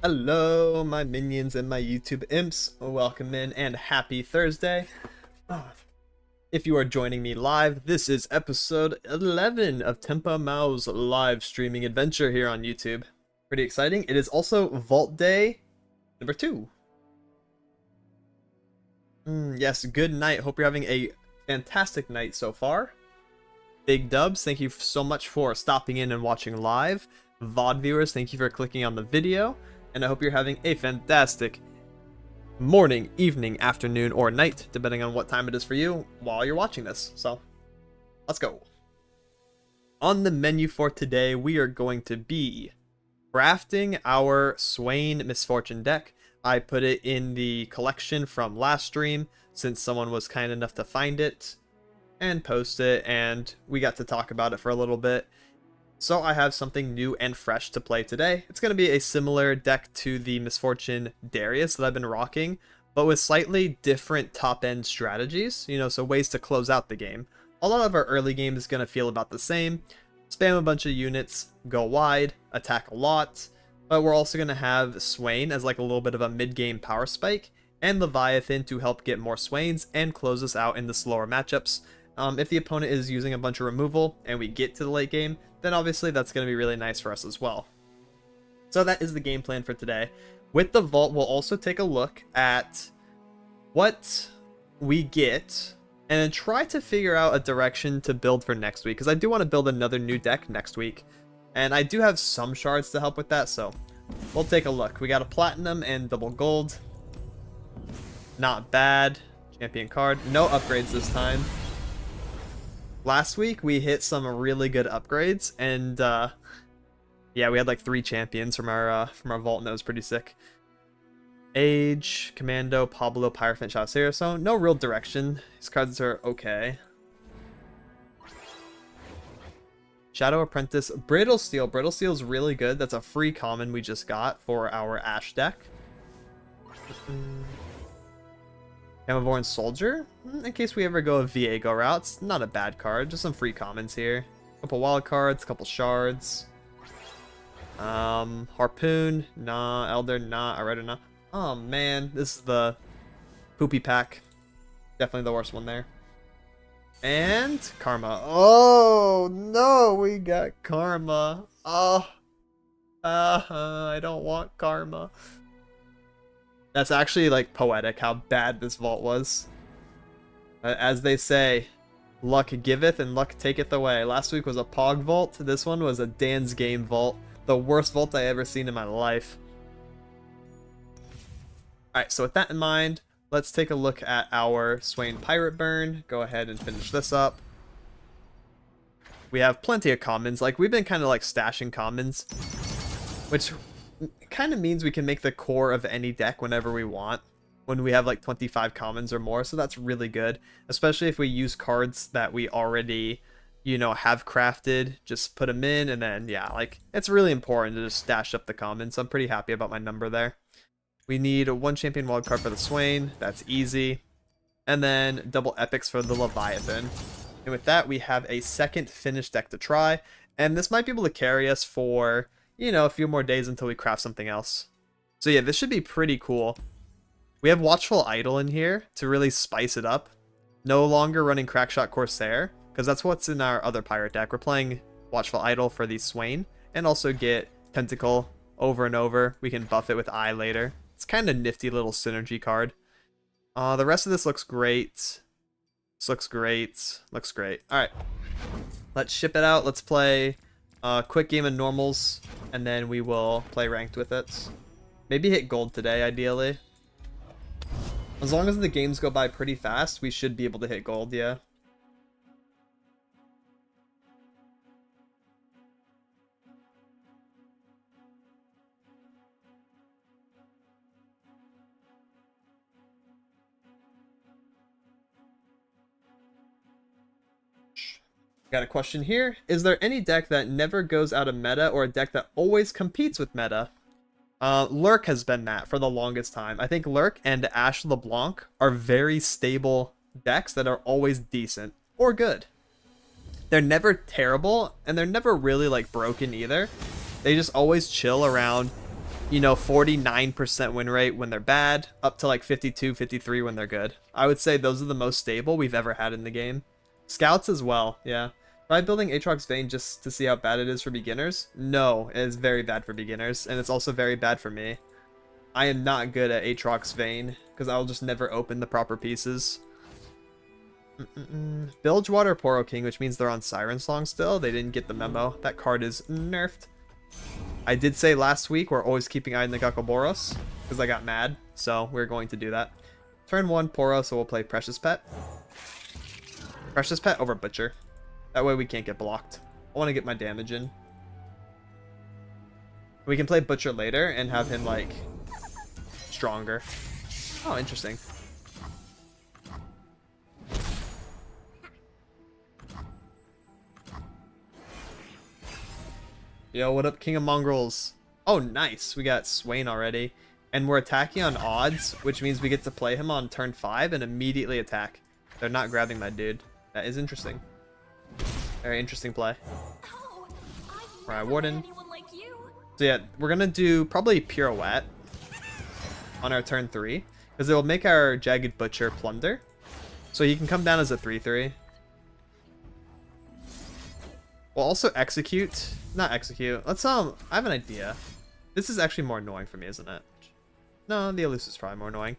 Hello, my minions and my YouTube imps. Welcome in and happy Thursday. If you are joining me live, this is episode 11 of Tempa Mao's live streaming adventure here on YouTube. Pretty exciting. It is also Vault Day number 2. Yes, good night. Hope you're having a fantastic night so far. Big dubs, thank you so much for stopping in and watching live. VOD viewers, thank you for clicking on the video. And I hope you're having a fantastic morning, evening, afternoon, or night, depending on what time it is for you while you're watching this. So, let's go. On the menu for today, we are going to be crafting our Swain Misfortune deck. I put it in the collection from last stream, since someone was kind enough to find it and post it, and we got to talk about it for a little bit. So I have something new and fresh to play today. It's going to be a similar deck to the Misfortune Darius that I've been rocking, but with slightly different top-end strategies, so ways to close out the game. A lot of our early game is going to feel about the same. Spam a bunch of units, go wide, attack a lot, but we're also going to have Swain as like a little bit of a mid-game power spike, and Leviathan to help get more Swains and close us out in the slower matchups. If the opponent is using a bunch of removal and we get to the late game, then obviously that's going to be really nice for us as well. So that is the game plan for today. With the vault, we'll also take a look at what we get and then try to figure out a direction to build for next week, because I do want to build another new deck next week, and I do have some shards to help with that, so we'll take a look. We got a platinum and double gold. Not bad. Champion card. No upgrades this time. Last week we hit some really good upgrades, and yeah, we had like 3 champions from our vault, and that was pretty sick. Age, Commando, Pablo, Pyrophant, Chaucer. So no real direction. These cards are okay. Shadow Apprentice, Brittle Steel. Brittle Steel is really good. That's a free common we just got for our Ash deck. Hamavorn Soldier, in case we ever go a Viego route. It's not a bad card, just some free commons here. Couple wild cards, couple shards. Harpoon, nah. Elder, nah. Irida, nah. Oh man, this is the poopy pack. Definitely the worst one there. And Karma. Oh no, we got Karma. Oh, I don't want Karma. That's actually like poetic how bad this vault was. As they say, luck giveth and luck taketh away. Last week was a Pog vault. This one was a Dan's Game vault. The worst vault I ever seen in my life. Alright, so with that in mind, let's take a look at our Swain Pirate Burn. Go ahead and finish this up. We have plenty of commons. Like, we've been kind of like stashing commons, which kind of means we can make the core of any deck whenever we want when we have like 25 commons or more, so that's really good, especially if we use cards that we already have crafted. Just put them in, and then yeah, like it's really important to just stash up the commons. So I'm pretty happy about my number there. We need 1 champion wildcard for the Swain, that's easy, and then double epics for the Leviathan. And with that, we have a second finished deck to try, and this might be able to carry us for a few more days until we craft something else. So yeah, this should be pretty cool. We have Watchful Idol in here to really spice it up. No longer running Crackshot Corsair, because that's what's in our other pirate deck. We're playing Watchful Idol for the Swain, and also get Tentacle over and over. We can buff it with Eye later. It's kind of nifty little synergy card. The rest of this looks great. This looks great. Looks great. Alright. Let's ship it out. Let's play a quick game of normals, and then we will play ranked with it. Maybe hit gold today, ideally. As long as the games go by pretty fast, we should be able to hit gold, yeah. Got a question here. Is there any deck that never goes out of meta, or a deck that always competes with meta? Lurk has been that for the longest time. I think Lurk and Ash LeBlanc are very stable decks that are always decent or good. They're never terrible, and they're never really like broken either. They just always chill around you know, 49% win rate when they're bad, up to like 52, 53 when they're good. I would say those are the most stable we've ever had in the game. Scouts as well, yeah. Try building Aatrox Vein just to see how bad it is for beginners? No, it is very bad for beginners, and it's also very bad for me. I am not good at Aatrox Vein, because I'll just never open the proper pieces. Bilgewater Poro King, which means they're on Siren Song still. They didn't get the memo. That card is nerfed. I did say last week we're always keeping Eye in the Boros, because I got mad, so we're going to do that. Turn 1 Poro, so we'll play Precious Pet. Precious Pet over Butcher. That way we can't get blocked. I want to get my damage in. We can play Butcher later and have him, like, stronger. Oh, interesting. Yo, what up, King of Mongrels? Oh, nice. We got Swain already. And we're attacking on odds, which means we get to play him on turn 5 and immediately attack. They're not grabbing my dude. That is interesting. Very interesting play. Alright, Warden. So yeah, we're gonna do probably Pirouette on our turn 3, because it will make our Jagged Butcher plunder. So he can come down as a 3/3. We'll also execute. Not execute. Let's I have an idea. This is actually more annoying for me, isn't it? No, the elusive is probably more annoying.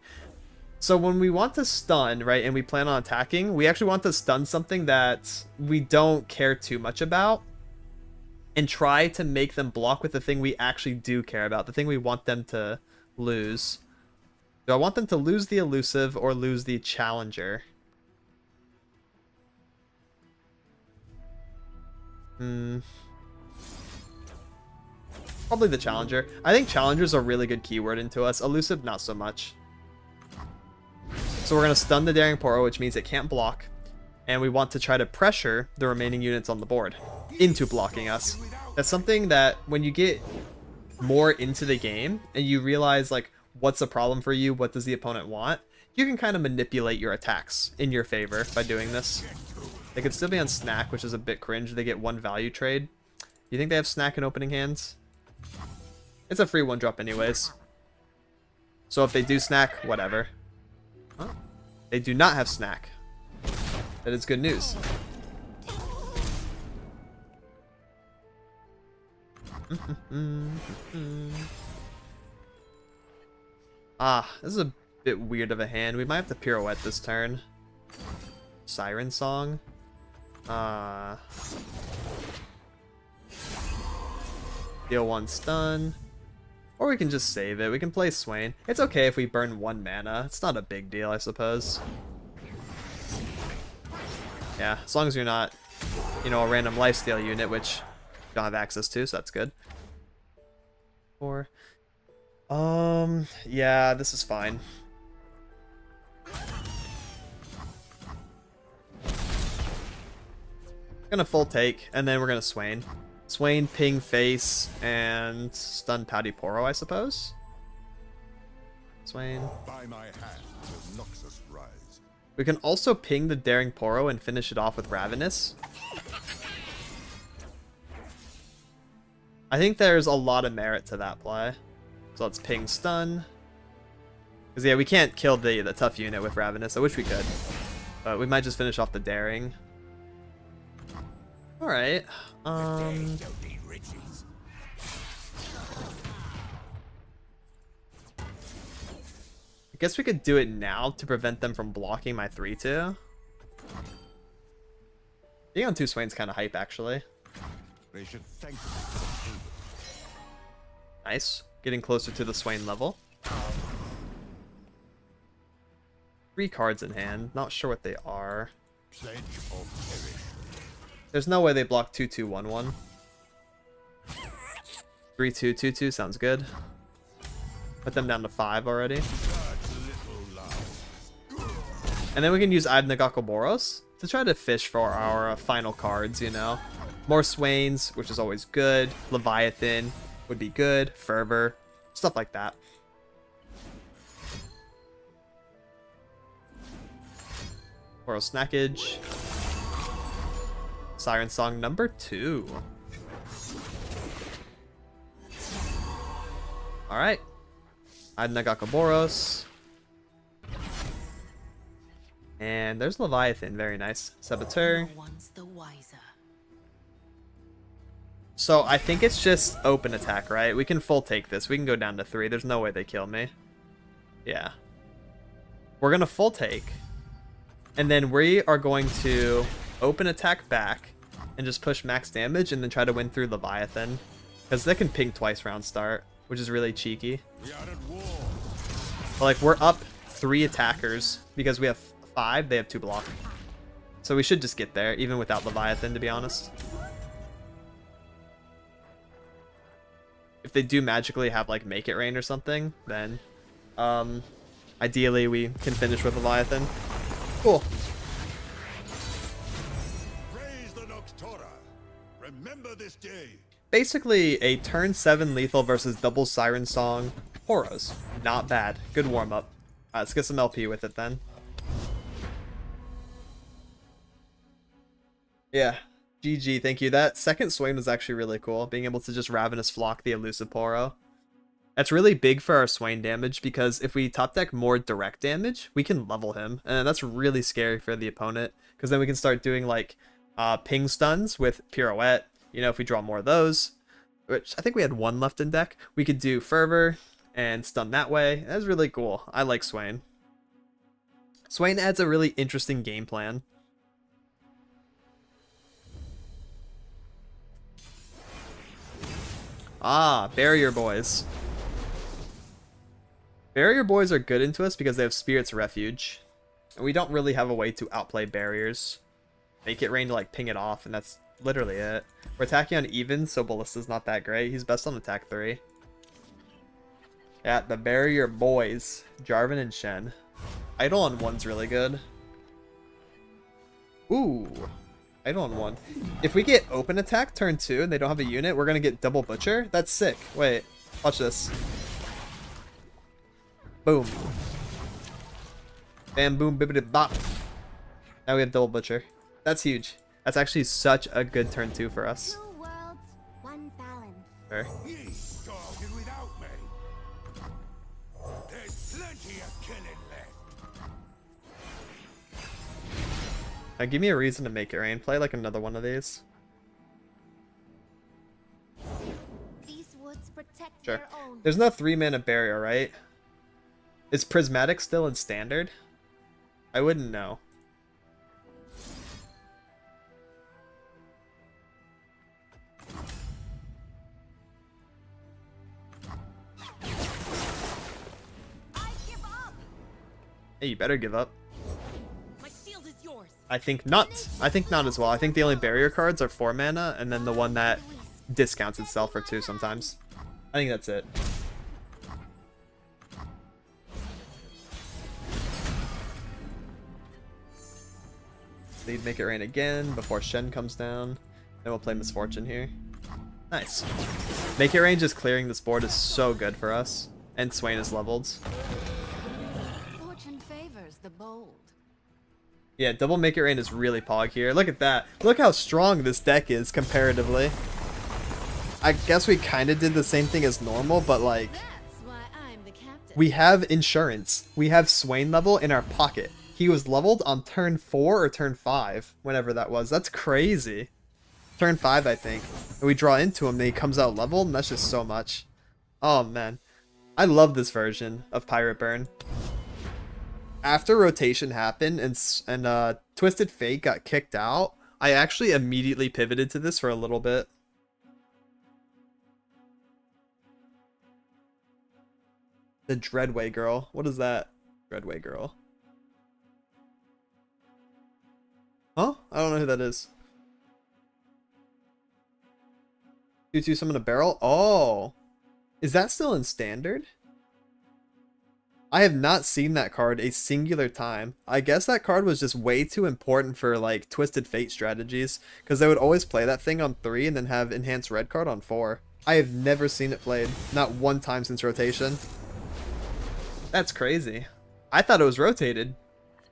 So when we want to stun, right, and we plan on attacking, we actually want to stun something that we don't care too much about and try to make them block with the thing we actually do care about, the thing we want them to lose. Do I want them to lose the elusive or lose the challenger? Probably the challenger. I think challenger's a really good keyword into us. Elusive, not so much. So we're going to stun the Daring Poro, which means it can't block. And we want to try to pressure the remaining units on the board into blocking us. That's something that when you get more into the game and you realize, like, what's a problem for you, what does the opponent want, you can kind of manipulate your attacks in your favor by doing this. They could still be on Snack, which is a bit cringe. They get 1 value trade. You think they have Snack in opening hands? It's a free 1-drop anyways. So if they do Snack, whatever. Huh? They do not have Snack. That is good news. This is a bit weird of a hand. We might have to Pirouette this turn. Siren Song. Deal 1 stun. Or we can just save it. We can play Swain. It's okay if we burn 1 mana. It's not a big deal, I suppose. Yeah, as long as you're not, you know, a random lifesteal unit, which you don't have access to, so that's good. 4. Yeah, this is fine. Gonna full take, and then we're gonna Swain. Swain, ping face, and stun Patty Poro, I suppose. Swain. By my hand, Noxus rise. We can also ping the Daring Poro and finish it off with Ravenous. I think there's a lot of merit to that play. So let's ping stun. Because yeah, we can't kill the tough unit with Ravenous. I wish we could. But we might just finish off the Daring. Alright. I guess we could do it now to prevent them from blocking my 3/2. Being on 2 Swain's kind of hype, actually. They should thank me. Nice. Getting closer to the Swain level. 3 cards in hand. Not sure what they are. There's no way they block 2/2/1/1. 3/2/2/2 sounds good. Put them down to 5 already. And then we can use Eye of Boros to try to fish for our final cards, you know. More Swains, which is always good. Leviathan would be good. Fervor, stuff like that. Poro Snackage. Siren Song number 2. Alright. I Nagakaboros. And there's Leviathan. Very nice. Saboteur. So I think it's just open attack, right? We can full take this. We can go down to 3. There's no way they kill me. Yeah. We're going to full take. And then we are going to open attack back and just push max damage and then try to win through Leviathan. Because they can ping twice round start, which is really cheeky. But like, we're up 3 attackers because we have 5. They have 2 block. So we should just get there, even without Leviathan, to be honest. If they do magically have like Make It Rain or something, then ideally we can finish with Leviathan. Cool. Remember this day. Basically a turn 7 lethal versus double Siren Song Horos. Not bad. Good warm up. Let's get some LP with it then. Yeah. GG, thank you. That second Swain was actually really cool. Being able to just Ravenous Flock the Elusive Poro. That's really big for our Swain damage because if we top deck more direct damage, we can level him. And that's really scary for the opponent because then we can start doing like ping stuns with Pirouette. You know, if we draw more of those, which I think we had 1 left in deck, we could do Fervor and stun that way. That's really cool. I like Swain. Swain adds a really interesting game plan. Ah, Barrier Boys. Barrier Boys are good into us because they have Spirit's Refuge. And we don't really have a way to outplay barriers. Make It Rain to like ping it off, and that's literally it. We're attacking on even, so Ballista's not that great. He's best on attack 3. Yeah, the Barrier Boys. Jarvan and Shen. Idle on 1's really good. Ooh. Idle on 1. If we get open attack turn 2 and they don't have a unit, we're gonna get double butcher. That's sick. Wait, watch this. Boom. Bam, boom, bibbidi bop. Now we have double butcher. That's huge. That's actually such a good turn 2 for us. 2 worlds, 1 balance. Sure. Ye started without me. There's plenty of killing left. Now give me a reason to Make It Rain. Play like another one of these. These woods protect Sure. their own. There's no 3-mana barrier, right? Is Prismatic still in standard? I wouldn't know. I give up. Hey, you better give up. My shield is yours. I think not. I think not as well. I think the only barrier cards are 4 mana, and then the one that discounts itself for 2 sometimes. I think that's it. Need Make It Rain again before Shen comes down. Then we'll play Misfortune here. Nice. Make It Rain just clearing this board is so good for us. And Swain is leveled. Fortune favors the bold. Yeah, double Make It Rain is really pog here. Look at that. Look how strong this deck is comparatively. I guess we kind of did the same thing as normal, but like... That's why I'm the captain. We have insurance. We have Swain level in our pocket. He was leveled on turn 4 or turn 5, whenever that was. That's crazy. Turn 5, I think. And we draw into him, then he comes out leveled, and that's just so much. Oh, man. I love this version of Pirate Burn. After rotation happened and Twisted Fate got kicked out, I actually immediately pivoted to this for a little bit. The Dreadway Girl. What is that? Dreadway Girl. Huh? I don't know who that is. 2/2 summon a barrel? Oh. Is that still in standard? I have not seen that card a singular time. I guess that card was just way too important for like Twisted Fate strategies, because they would always play that thing on 3 and then have Enhanced Red card on 4. I have never seen it played. Not one time since rotation. That's crazy. I thought it was rotated.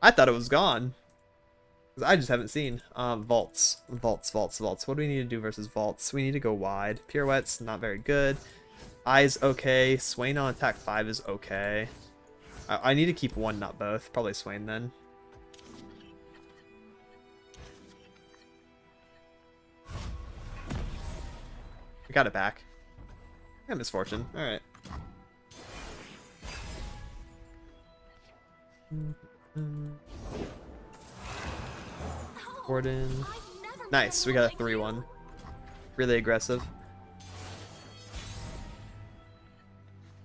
I thought it was gone. Because I just haven't seen. Vaults. Vaults. What do we need to do versus Vaults? We need to go wide. Pirouette's not very good. Eye's okay. Swain on attack 5 is okay. I need to keep one, not both. Probably Swain then. We got it back. Yeah, Misfortune. Alright. Gordon. Nice, we got a 3-1. Really aggressive.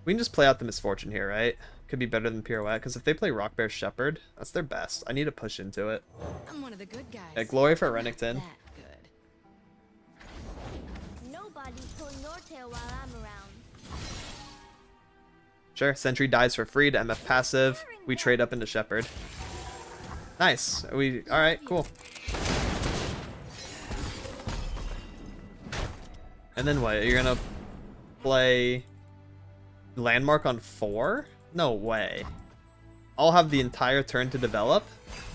We can just play out the Misfortune here, right? Could be better than Pirouette, because if they play Rock Bear Shepherd, that's their best. I need to push into it. I'm one of the good guys. Yeah, Glory for Renekton. That good. Nobody's pulling your tail while I'm around. Sure, Sentry dies for free to MF passive. We trade up into Shepherd. Nice. Alright, cool. And then what? You're gonna play Landmark on 4? No way. I'll have the entire turn to develop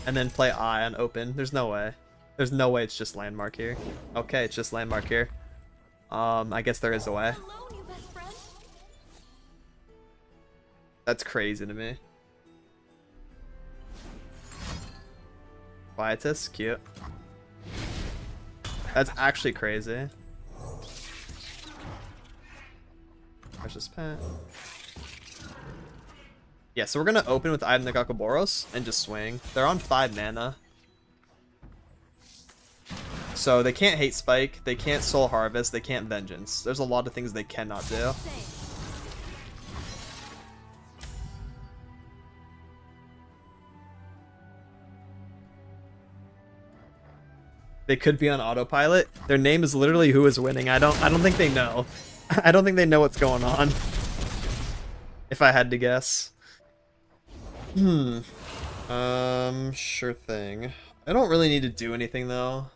and then play Eye on open. There's no way. There's no way it's just Landmark here. Okay, it's just Landmark here. I guess there is a way. Alone, you best friend. That's crazy to me. Quietus, cute. That's actually crazy. Precious Pet. Yeah, so we're gonna open with Item the Gakaboros and just swing. They're on 5 mana. So they can't Hate Spike, they can't Soul Harvest, they can't Vengeance. There's a lot of things they cannot do. They could be on autopilot. Their name is literally Who Is Winning. I don't think they know. I don't think they know what's going on. If I had to guess. Sure thing. I don't really need to do anything though.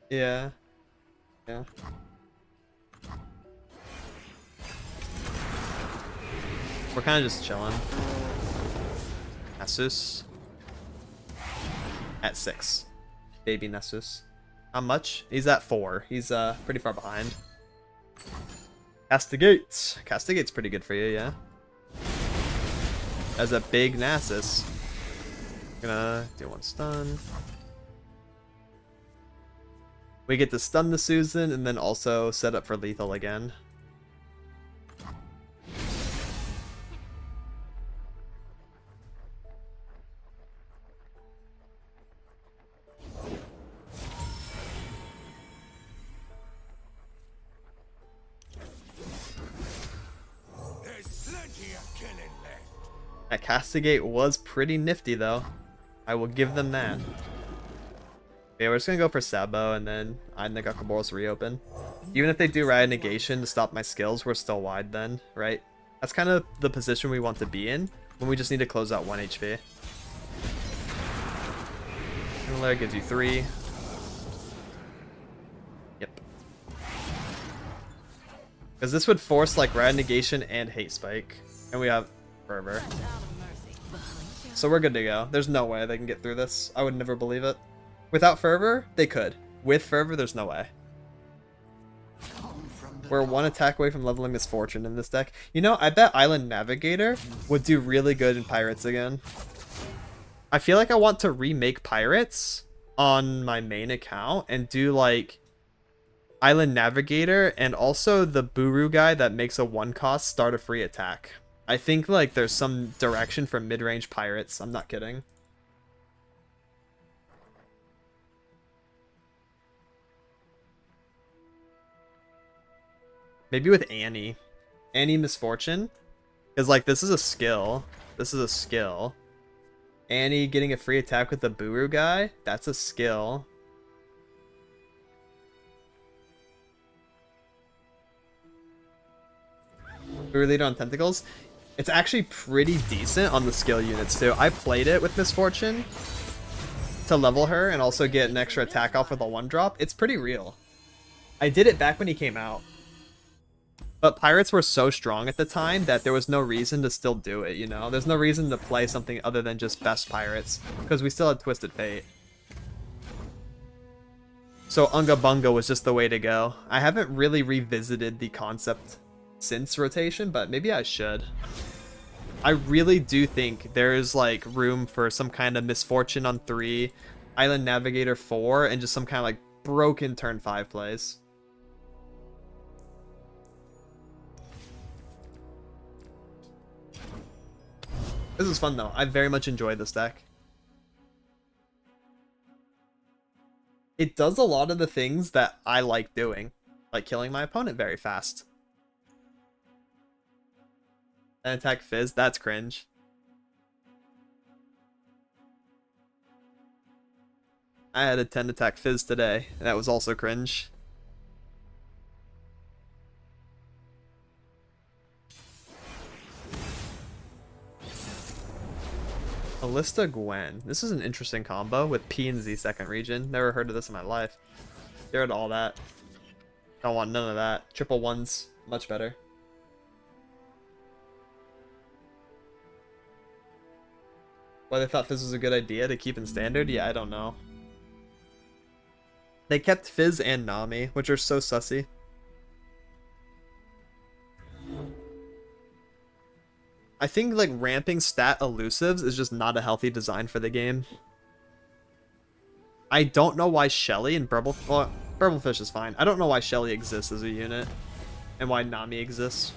Yeah. Yeah. We're kind of just chilling. Nasus. At 6. Baby Nasus. How much? He's at 4. He's pretty far behind. Castigate. Castigate's pretty good for you, yeah. As a big Nasus. Gonna do 1 stun. We get to stun the Susan and then also set up for lethal again. There's plenty of killing left. That Castigate was pretty nifty though. I will give them that. Yeah, we're just gonna go for Sabo and then I the Gakaboros reopen. Even if they do Riot Negation to stop my skills, we're still wide then, right? That's kind of the position we want to be in when we just need to close out 1 HP. Lair gives you 3. Yep. Because this would force like Riot Negation and Hate Spike. And we have Fervor. Out of mercy. Behind you. So we're good to go. There's no way they can get through this. I would never believe it. Without Fervor, they could. With Fervor, there's no way. We're 1 attack away from leveling Misfortune in this deck. You know, I bet Island Navigator would do really good in Pirates again. I feel like I want to remake Pirates on my main account and do like Island Navigator and also the Buru guy that makes a 1-cost start a free attack. I think like there's some direction for mid-range Pirates. I'm not kidding. Maybe with Annie. Annie Misfortune. Because, like, this is a skill. This is a skill. Annie getting a free attack with the Buru guy. That's a skill. Buru leader on Tentacles. It's actually pretty decent on the skill units, too. I played it with Misfortune to level her and also get an extra attack off with a 1-drop. It's pretty real. I did it back when he came out. But Pirates were so strong at the time that there was no reason to still do it, you know? There's no reason to play something other than just best Pirates, because we still had Twisted Fate. So Unga Bunga was just the way to go. I haven't really revisited the concept since rotation, but maybe I should. I really do think there's like room for some kind of Misfortune on 3, Island Navigator 4, and just some kind of like broken turn 5 plays. This is fun though. I very much enjoy this deck. It does a lot of the things that I like doing, like killing my opponent very fast. And attack Fizz, that's cringe. I had a 10 attack Fizz today, and that was also cringe. Alista Gwen. This is an interesting combo with P and Z second region. Never heard of this in my life. Get rid of all that. Don't want none of that. Triple ones, much better. Why they thought Fizz was a good idea to keep in standard? Yeah, I don't know. They kept Fizz and Nami, which are so sussy. I think like ramping stat elusives is just not a healthy design for the game. I don't know why Shelly and Burblefish is fine. I don't know why Shelly exists as a unit and why Nami exists.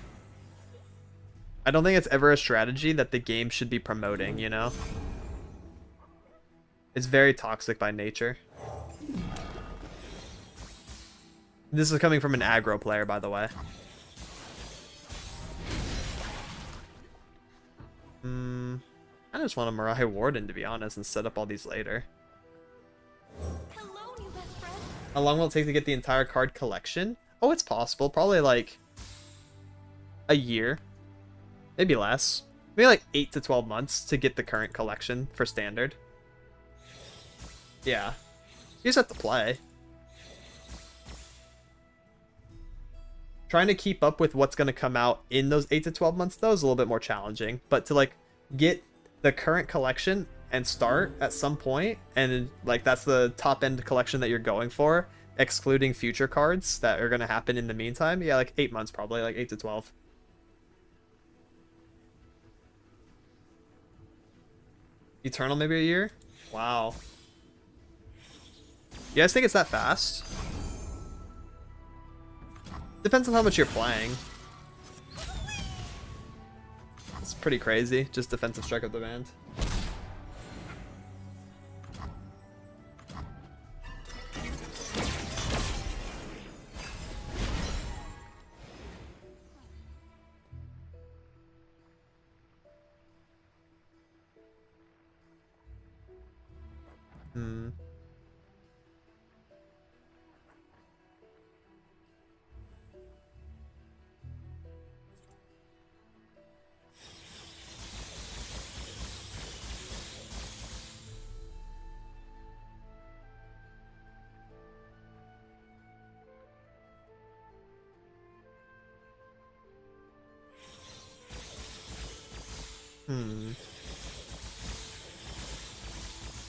I don't think it's ever a strategy that the game should be promoting, you know? It's very toxic by nature. This is coming from an aggro player, by the way. I just want to Mariah Warden, to be honest, and set up all these later. Hello, new best friend. How long will it take to get the entire card collection? Oh, it's possible. Probably like a year. Maybe less. Maybe like 8 to 12 months to get the current collection for standard. Yeah. You just have to play. Trying to keep up with what's going to come out in those 8 to 12 months, though, is a little bit more challenging. But to like get the current collection and start at some point, and like that's the top end collection that you're going for, excluding future cards that are going to happen in the meantime, yeah, like 8 months probably, like 8 to 12. Eternal maybe a year? Wow. You guys think it's that fast? Depends on how much you're playing. It's pretty crazy. Just defensive strike of the band.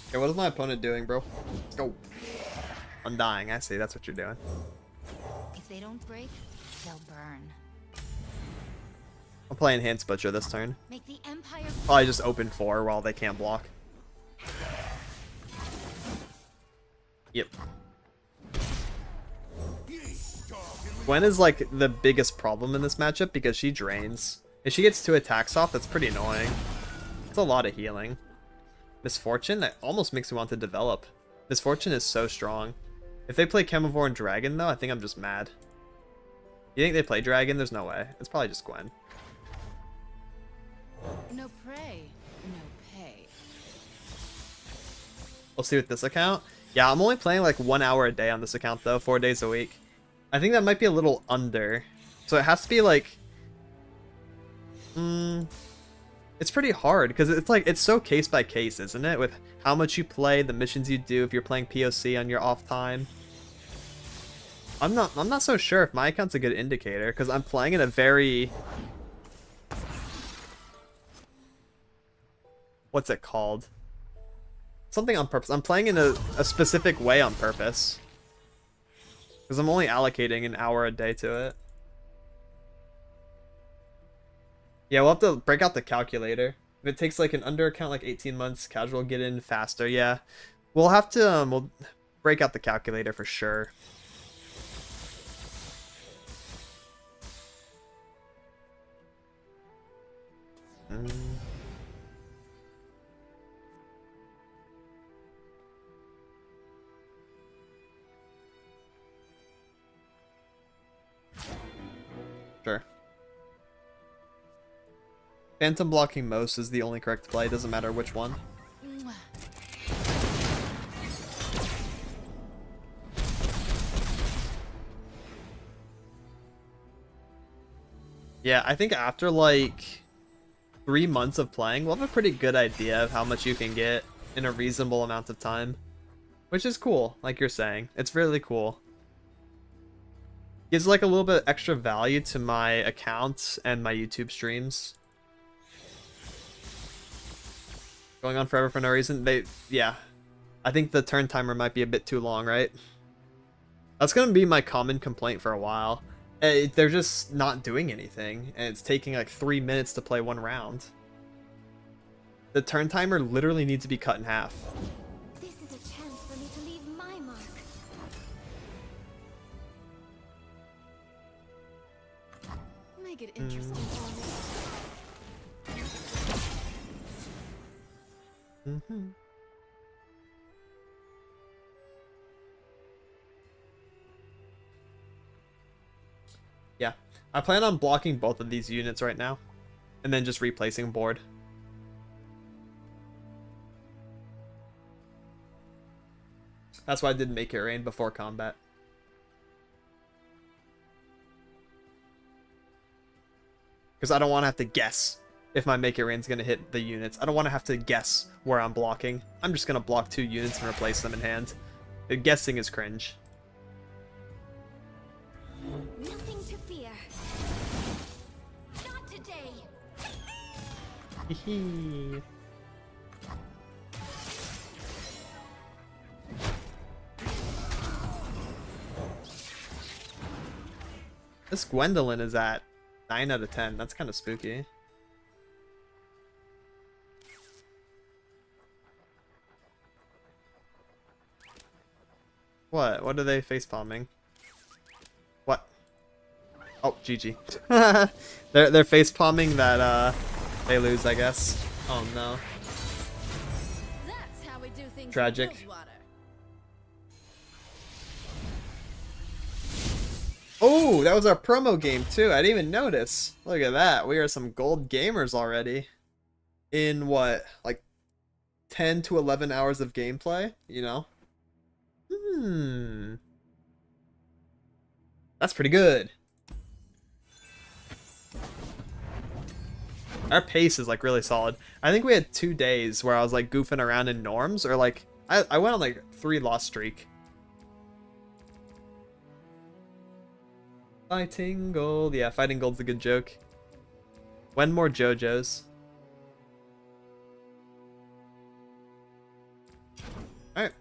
Okay, what is my opponent doing, bro? Let's go. Undying, I see. That's what you're doing. If they don't break, they'll burn. I'm playing Enhanced Butcher this turn. Make the Empire. Probably just open 4 while they can't block. Yep. Gwen is like the biggest problem in this matchup because she drains. If she gets 2 attacks off, that's pretty annoying. It's a lot of healing. Misfortune, that almost makes me want to develop. Misfortune is so strong. If they play Chemivore and Dragon, though, I think I'm just mad. You think they play Dragon? There's no way. It's probably just Gwen. No prey, no pay. We'll see with this account. Yeah, I'm only playing like 1 hour a day on this account, though, 4 days a week. I think that might be a little under. So it has to be like... It's pretty hard because it's like it's so case by case, isn't it? With how much you play, the missions you do, if you're playing POC on your off time. I'm not so sure if my account's a good indicator because I'm playing in a very, what's it called? Something on purpose. I'm playing in a specific way on purpose because I'm only allocating an hour a day to it. Yeah, we'll have to break out the calculator. If it takes like an under account like 18 months, casual get in faster. Yeah, we'll have to we'll break out the calculator for sure. Sure. Phantom blocking most is the only correct play, doesn't matter which one. Yeah, I think after like 3 months of playing, we'll have a pretty good idea of how much you can get in a reasonable amount of time. Which is cool, like you're saying. It's really cool. Gives like a little bit extra value to my account and my YouTube streams. Going on forever for no reason. Yeah. I think the turn timer might be a bit too long, right? That's gonna be my common complaint for a while. They're just not doing anything, and it's taking like 3 minutes to play one round. The turn timer literally needs to be cut in half. This is a chance for me to leave my mark. Make it interesting for me. Mm-hmm. Yeah, I plan on blocking both of these units right now, and then just replacing board. That's why I did make it rain before combat. Because I don't want to have to guess if my Make It Rain's going to hit the units. I don't want to have to guess where I'm blocking. I'm just going to block 2 units and replace them in hand. The guessing is cringe. Nothing to fear. Not today. Hehe. This Gwendolyn is at 9 out of 10. That's kind of spooky. What? What are they facepalming? What? Oh, GG. They're facepalming that they lose, I guess. Oh no. That's how we do things. Tragic. In Rosewater. Oh, that was our promo game too. I didn't even notice. Look at that. We are some gold gamers already. In what? Like 10 to 11 hours of gameplay, you know? That's pretty good. Our pace is like really solid. I think we had 2 days where I was like goofing around in norms, or like I went on like 3 loss streak. Fighting gold. Yeah, fighting gold's a good joke. When more JoJo's? Alright.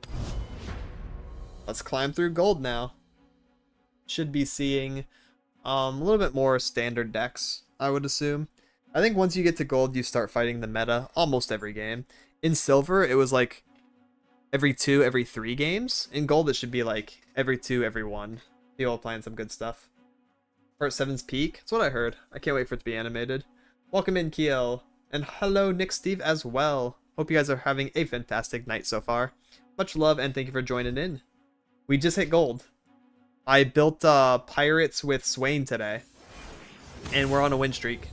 Let's climb through gold now. Should be seeing a little bit more standard decks, I would assume. I think once you get to gold, you start fighting the meta almost every game. In silver, it was like every 2, every 3 games. In gold, it should be like every 2, every 1. People playing some good stuff. Part 7's peak. That's what I heard. I can't wait for it to be animated. Welcome in, Kiel. And hello, Nick Steve, as well. Hope you guys are having a fantastic night so far. Much love, and thank you for joining in. We just hit gold. I built Pirates with Swain today. And we're on a win streak.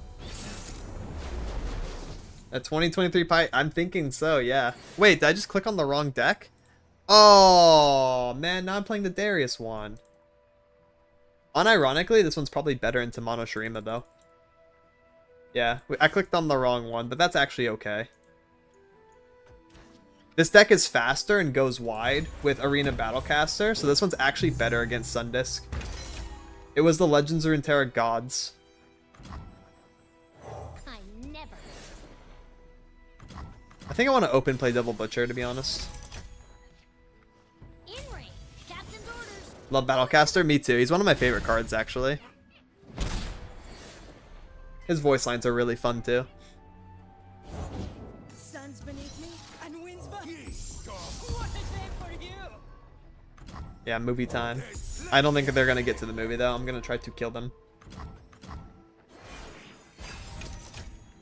A 2023 I'm thinking so, yeah. Wait, did I just click on the wrong deck? Oh, man, now I'm playing the Darius one. Unironically, this one's probably better into Mono Shurima, though. Yeah, I clicked on the wrong one, but that's actually okay. This deck is faster and goes wide with Arena Battlecaster, so this one's actually better against Sundisk. It was the Legends of Runeterra Gods. I never. I think I want to open play Devil Butcher, to be honest. In range. Captain's orders. Love Battlecaster, me too. He's one of my favorite cards, actually. His voice lines are really fun too. Sun's beneath me and winds behind. Ye stop. What a day for you! Yeah, movie time. I don't think they're gonna get to the movie though. I'm gonna try to kill them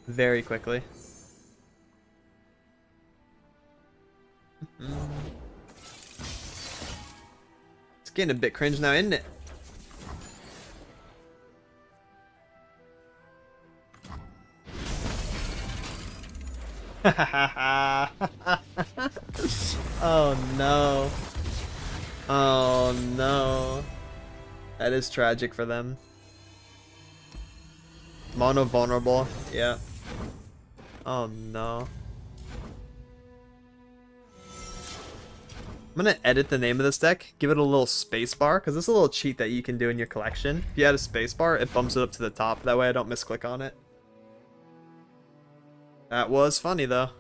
very quickly. It's getting a bit cringe now, isn't it? Oh no. Oh no. That is tragic for them. Mono vulnerable. Yeah. Oh no. I'm gonna edit the name of this deck, give it a little space bar, because this is a little cheat that you can do in your collection. If you add a space bar, it bumps it up to the top. That way I don't misclick on it. That was funny though.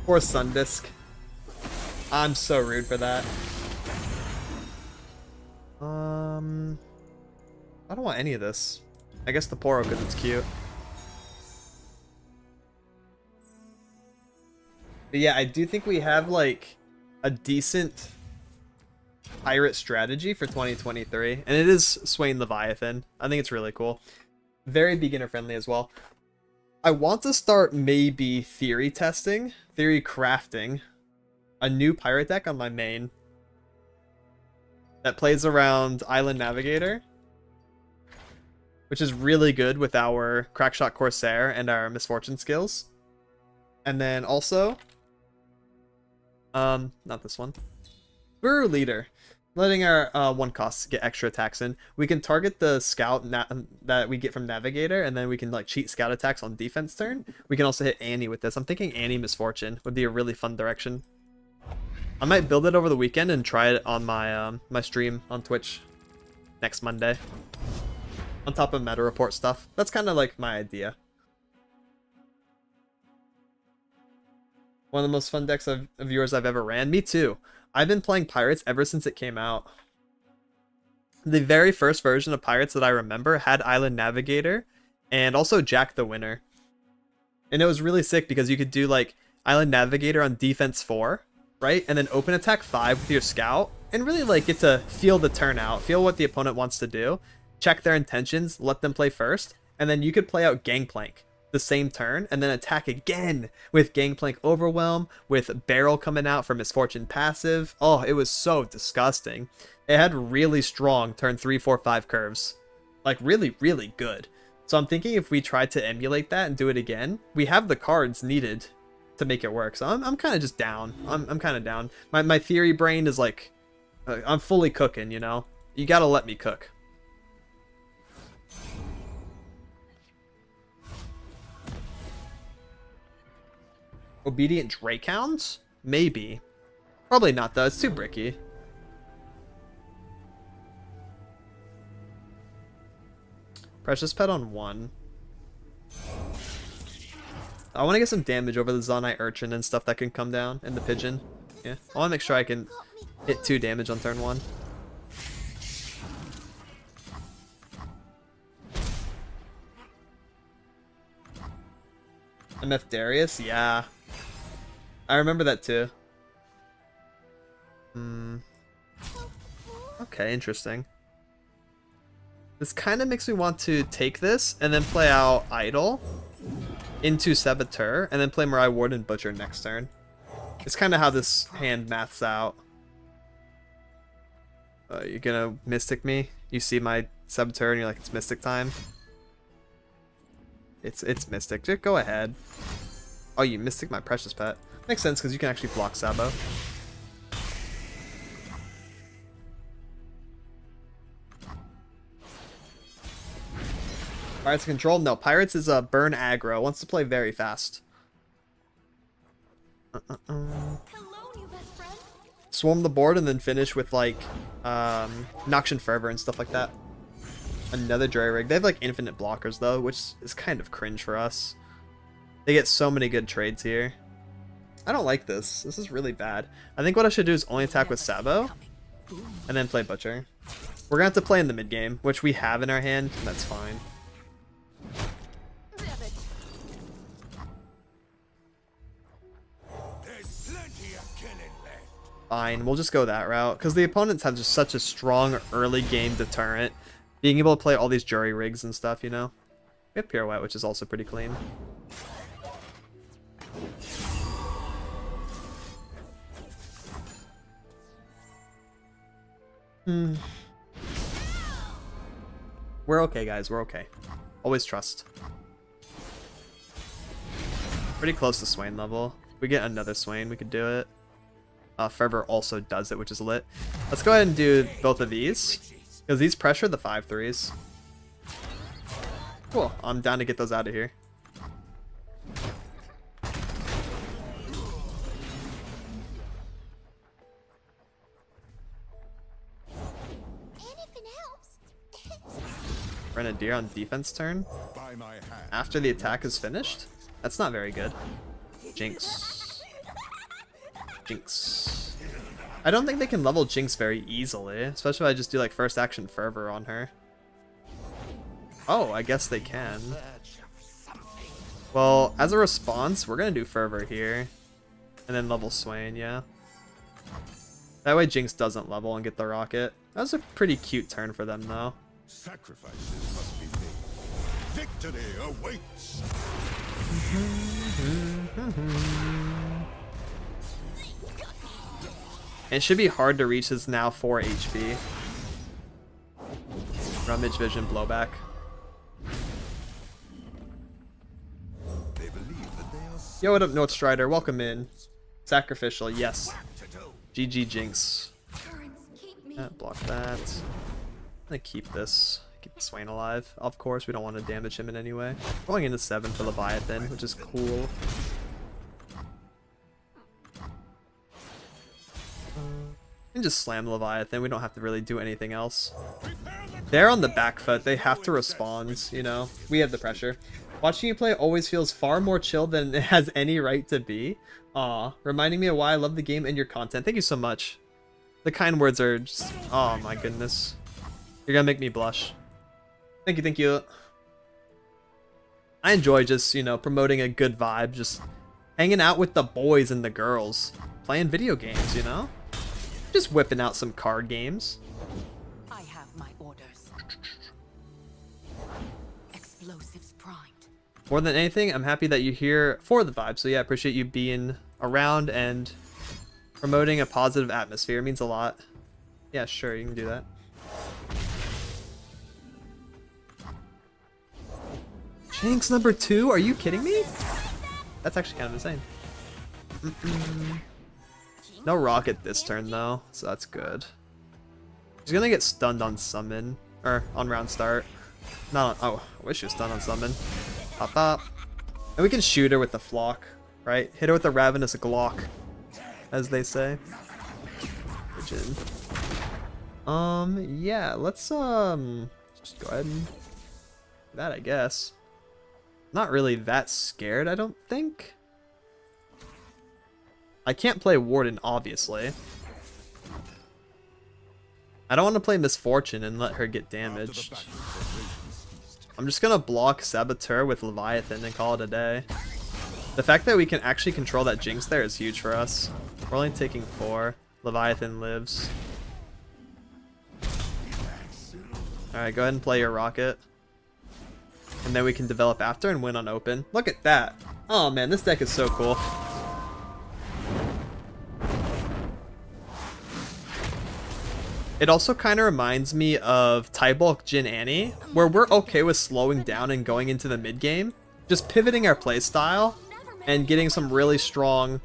Poor Sundisk. I'm so rude for that. I don't want any of this. I guess the Poro because it's cute. But yeah, I do think we have like a decent pirate strategy for 2023, and it is Swain Leviathan. I think it's really cool. Very beginner friendly as well. I want to start maybe theory testing, theory crafting a new pirate deck on my main that plays around Island Navigator, which is really good with our Crackshot Corsair and our Misfortune skills. And then also, not this one, Buru Leader, letting our 1 costs get extra attacks in. We can target the scout that we get from Navigator, and then we can like cheat scout attacks on defense turn. We can also hit Annie with this. I'm thinking Annie Misfortune would be a really fun direction. I might build it over the weekend and try it on my my stream on Twitch next Monday. On top of meta report stuff. That's kind of like my idea. One of the most fun decks of yours I've ever ran. Me too. I've been playing Pirates ever since it came out. The very first version of Pirates that I remember had Island Navigator and also Jack the Winner. And it was really sick because you could do like Island Navigator on defense 4, right? And then open attack 5 with your scout and really like get to feel the turn out, feel what the opponent wants to do, check their intentions, let them play first, and then you could play out Gangplank the same turn and then attack again with Gangplank Overwhelm, with Barrel coming out for Misfortune passive. Oh, it was so disgusting. It had really strong turn 3, 4, 5 curves. Like really, really good. So I'm thinking if we try to emulate that and do it again, we have the cards needed to make it work. So I'm kind of just down. I'm kind of down. My theory brain is like, I'm fully cooking, you know? You gotta let me cook. Obedient Drakehounds? Maybe. Probably not though, it's too bricky. Precious Pet on 1. I want to get some damage over the Zonite Urchin and stuff that can come down, and the Pigeon. Yeah, I want to make sure I can hit 2 damage on turn 1. MF Darius? Yeah. I remember that too. Okay, interesting. This kind of makes me want to take this and then play out Idol into Saboteur and then play Mirai Ward and Butcher next turn. It's kind of how this hand maths out. You're gonna Mystic me? You see my Saboteur and you're like, it's Mystic time? It's Mystic. Just go ahead. Oh, you Mystic my Precious Pet. Makes sense because you can actually block Sabo. Pirates control? No, Pirates is a burn aggro. Wants to play very fast. Hello, new best friend. Swarm the board and then finish with like Noxian Fervor and stuff like that. Another Dry Rig. They have like infinite blockers though, which is kind of cringe for us. They get so many good trades here. I don't like this. This is really bad. I think what I should do is only attack with Sabo and then play Butcher. We're gonna have to play in the mid game, which we have in our hand, and that's fine. Fine, we'll just go that route. Because the opponents have just such a strong early game deterrent. Being able to play all these jury rigs and stuff, you know? We have Pirouette, which is also pretty clean. We're okay, guys. We're okay. Always trust. Pretty close to Swain level. If we get another Swain, we could do it. Fervor also does it, which is lit. Let's go ahead and do both of these. Because these pressure the 5/3s. Cool. I'm down to get those out of here. Grenadier on defense turn after the attack is finished? That's not very good. Jinx. Jinx. I don't think they can level Jinx very easily, especially if I just do like first action Fervor on her. Oh, I guess they can. Well, as a response, we're gonna do Fervor here. And then level Swain, yeah. That way Jinx doesn't level and get the rocket. That was a pretty cute turn for them though. Sacrifices must be made. Victory awaits. It should be hard to reach his now 4 HP. Rummage Vision blowback. They believe that they are Yo, what up, North Strider? Welcome in. Sacrificial, yes. to do. GG Jinx. Currents keep me. Block that. I'm gonna keep this. Keep the Swain alive. Of course, we don't want to damage him in any way. Going into 7 for Leviathan, which is cool. And just slam Leviathan. We don't have to really do anything else. They're on the back foot. They have to respond, you know. We have the pressure. Watching you play always feels far more chill than it has any right to be. Aw, reminding me of why I love the game and your content. Thank you so much. The kind words are just... Oh my goodness. You're gonna make me blush. Thank you, thank you. I enjoy just, you know, promoting a good vibe. Just hanging out with the boys and the girls. Playing video games, you know? Just whipping out some card games. I have my orders. Explosives primed. More than anything, I'm happy that you're here for the vibe. So yeah, I appreciate you being around and promoting a positive atmosphere. It means a lot. Yeah, sure, you can do that. Jinx number 2? Are you kidding me? That's actually kind of insane. No rocket this turn though, so that's good. He's gonna get stunned on summon, or on round start. Not on, oh, I wish he was stunned on summon. Pop pop. And we can shoot her with the flock, right? Hit her with the ravenous Glock, as they say. Pigeon. Yeah, let's just go ahead and do that, I guess. Not really that scared, I don't think. I can't play Warden, obviously. I don't want to play Misfortune and let her get damaged. I'm just gonna block Saboteur with Leviathan and call it a day. The fact that we can actually control that Jinx there is huge for us. We're only taking 4. Leviathan lives. Alright, go ahead and play your rocket. And then we can develop after and win on open. Look at that. Oh man, this deck is so cool. It also kind of reminds me of Tybulk Jin Annie, where we're okay with slowing down and going into the mid game, just pivoting our playstyle and getting some really strong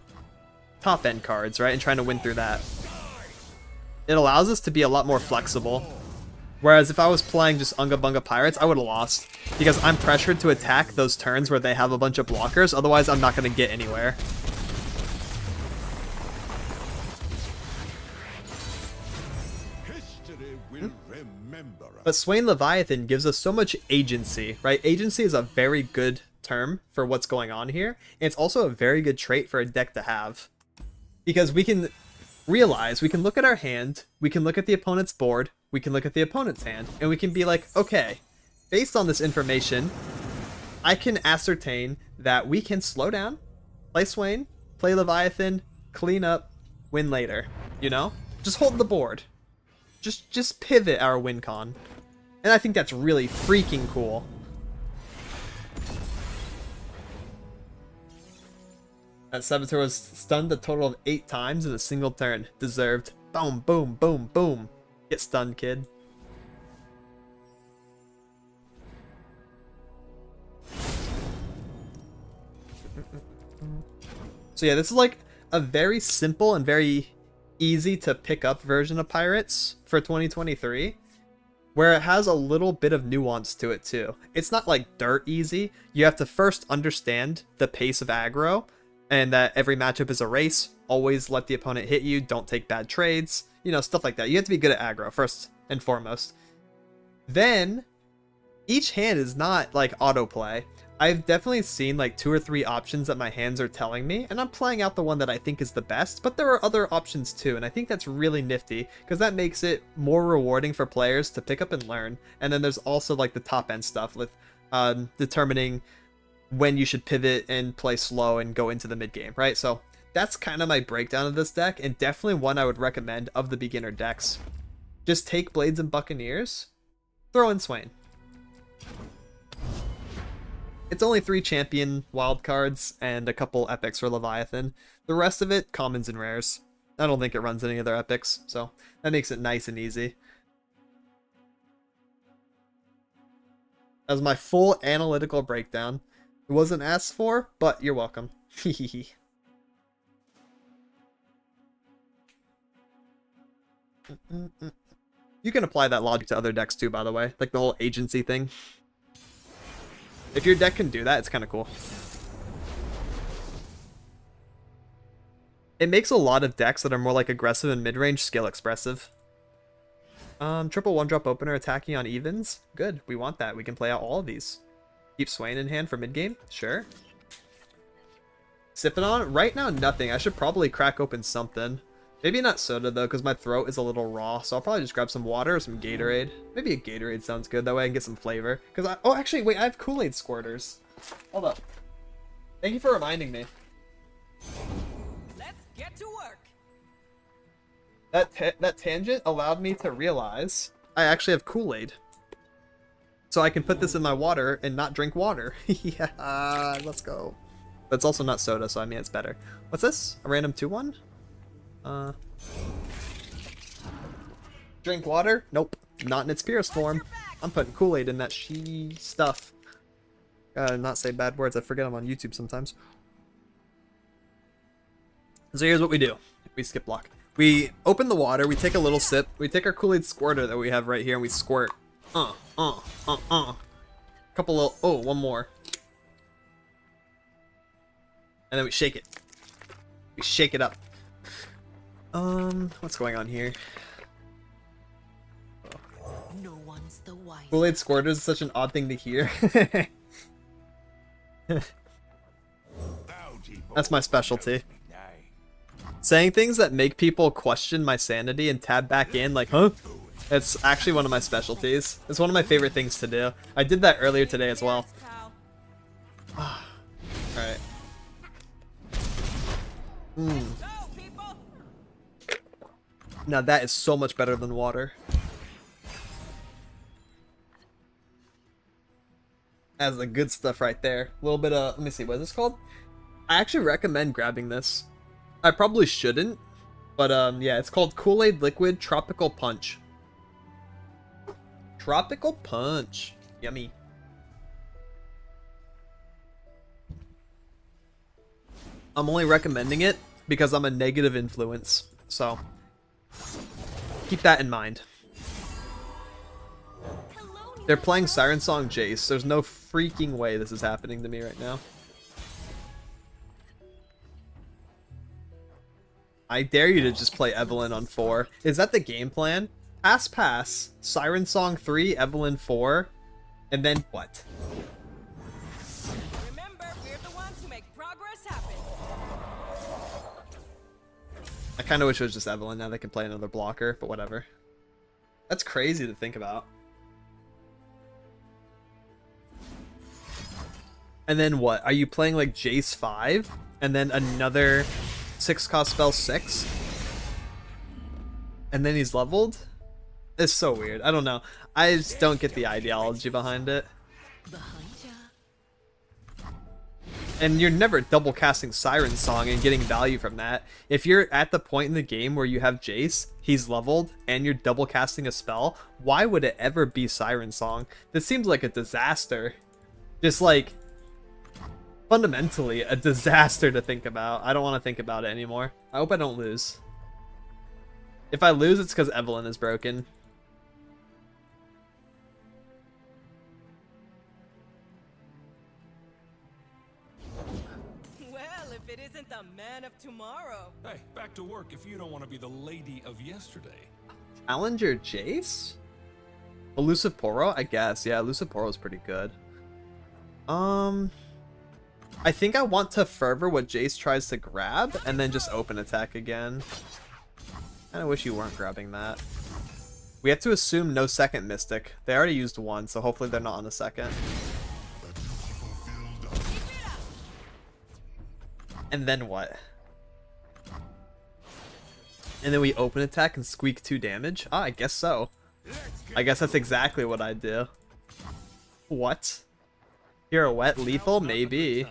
top end cards, right? And trying to win through that. It allows us to be a lot more flexible. Whereas if I was playing just Unga Bunga Pirates, I would have lost. Because I'm pressured to attack those turns where they have a bunch of blockers, otherwise I'm not going to get anywhere. But Swain Leviathan gives us so much agency, right? Agency is a very good term for what's going on here. And it's also a very good trait for a deck to have. Because we can realize, we can look at our hand, we can look at the opponent's board, we can look at the opponent's hand, and we can be like, okay, based on this information, I can ascertain that we can slow down, play Swain, play Leviathan, clean up, win later. you know? Just hold the board. Just pivot our win con. And I think that's really freaking cool. That Saboteur was stunned a total of 8 times in a single turn. Deserved. Boom, boom, boom, boom. Get stunned, kid. So yeah, this is like a very simple and very easy to pick up version of Pirates for 2023, where it has a little bit of nuance to it too. It's not like dirt easy. You have to first understand the pace of aggro, and that every matchup is a race. Always let the opponent hit you. Don't take bad trades. You know, stuff like that. You have to be good at aggro first and foremost. Then, each hand is not like autoplay. I've definitely seen like 2 or 3 options that my hands are telling me, and I'm playing out the one that I think is the best, but there are other options too, and I think that's really nifty, because that makes it more rewarding for players to pick up and learn. And then there's also like the top end stuff with determining when you should pivot and play slow and go into the mid game, right? So that's kind of my breakdown of this deck, and definitely one I would recommend of the beginner decks. Just take Blades and Buccaneers, throw in Swain. It's only 3 champion wildcards and a couple epics for Leviathan. The rest of it, commons and rares. I don't think it runs any other epics, so that makes it nice and easy. That was my full analytical breakdown. It wasn't asked for, but you're welcome. You can apply that logic to other decks too, by the way. Like the whole agency thing. If your deck can do that, it's kind of cool. It makes a lot of decks that are more like aggressive and mid-range skill expressive. Triple 1-drop opener attacking on evens. Good, we want that. We can play out all of these. Keep Swain in hand for mid-game? Sure. Sipping on? Right now, nothing. I should probably crack open something. Maybe not soda, though, because my throat is a little raw, so I'll probably just grab some water or some Gatorade. Maybe a Gatorade sounds good. That way I can get some flavor. Oh, actually, wait, I have Kool-Aid squirters. Hold up. Thank you for reminding me. Let's get to work. That tangent allowed me to realize I actually have Kool-Aid. So I can put this in my water and not drink water. Yeah, let's go. That's also not soda, so I mean it's better. What's this? A random 2-1? Drink water? Nope. Not in its purest form. I'm putting Kool-Aid in that stuff. Gotta not say bad words. I forget I'm on YouTube sometimes. So here's what we do. We skip block. We open the water, we take a little sip, we take our Kool-Aid squirter that we have right here, and we squirt. Couple little, oh, one more. And then we shake it. We shake it up. What's going on here? No one's the wiser. Kool-Aid squirters is such an odd thing to hear. That's my specialty. Saying things that make people question my sanity and tab back in like, huh? It's actually one of my specialties. It's one of my favorite things to do. I did that earlier today as well. Alright. Now that is so much better than water. That's the good stuff right there. A little bit of, let me see, what is this called? I actually recommend grabbing this. I probably shouldn't, but yeah, it's called Kool-Aid Liquid Tropical Punch. Tropical Punch. Yummy. I'm only recommending it because I'm a negative influence, so keep that in mind. They're playing Siren Song Jace. There's no freaking way this is happening to me right now. I dare you to just play Evelyn on 4. Is that the game plan? Pass, Siren Song 3, Evelyn 4, and then what? Remember, we're the ones who make progress happen. I kind of wish it was just Evelyn. Now they can play another blocker, but whatever. That's crazy to think about. And then what? Are you playing like Jace 5? And then another 6-cost spell 6? and then he's leveled. It's so weird. I don't know. I just don't get the ideology behind it. Behind ya. And you're never double casting Siren Song and getting value from that. If you're at the point in the game where you have Jace, he's leveled, and you're double casting a spell, why would it ever be Siren Song? This seems like a disaster. Just like, fundamentally, a disaster to think about. I don't want to think about it anymore. I hope I don't lose. If I lose, it's because Evelyn is broken. Well, if it isn't the man of tomorrow. Hey, back to work if you don't want to be the lady of yesterday. Challenger Jace? Elusive Poro? I guess. Yeah, Elusive Poro is pretty good. I think I want to Fervor what Jace tries to grab, and then just open attack again. Kinda wish you weren't grabbing that. We have to assume no second Mystic. They already used one, so hopefully they're not on the second. And then what? And then we open attack and squeak 2 damage? Ah, I guess so. I guess that's exactly what I do. What? Pirouette lethal? Maybe.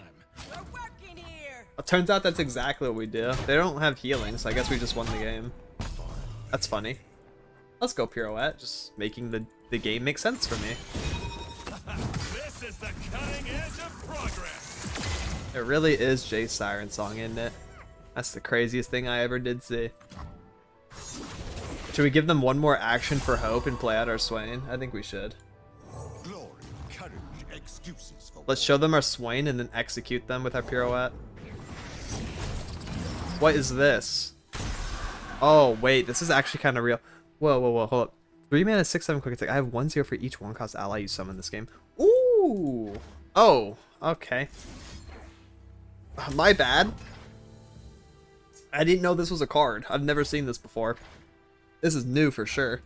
We're working here. It turns out that's exactly what we do. They don't have healing, so I guess we just won the game. That's funny. Let's go Pirouette, just making the game make sense for me. This is the cutting edge of progress. It really is Jay's Siren Song, isn't it? That's the craziest thing I ever did see. Should we give them one more action for hope and play out our Swain? I think we should. Glory, courage, excuses for Let's show them our Swain and then execute them with our Pirouette. What is this? Oh, wait, this is actually kind of real. Whoa, whoa, whoa, hold up. 3 mana, 6/7 quick attack. I have 1/0 for each 1-cost ally you summon this game. Ooh! Oh, okay. My bad. I didn't know this was a card. I've never seen this before. This is new for sure.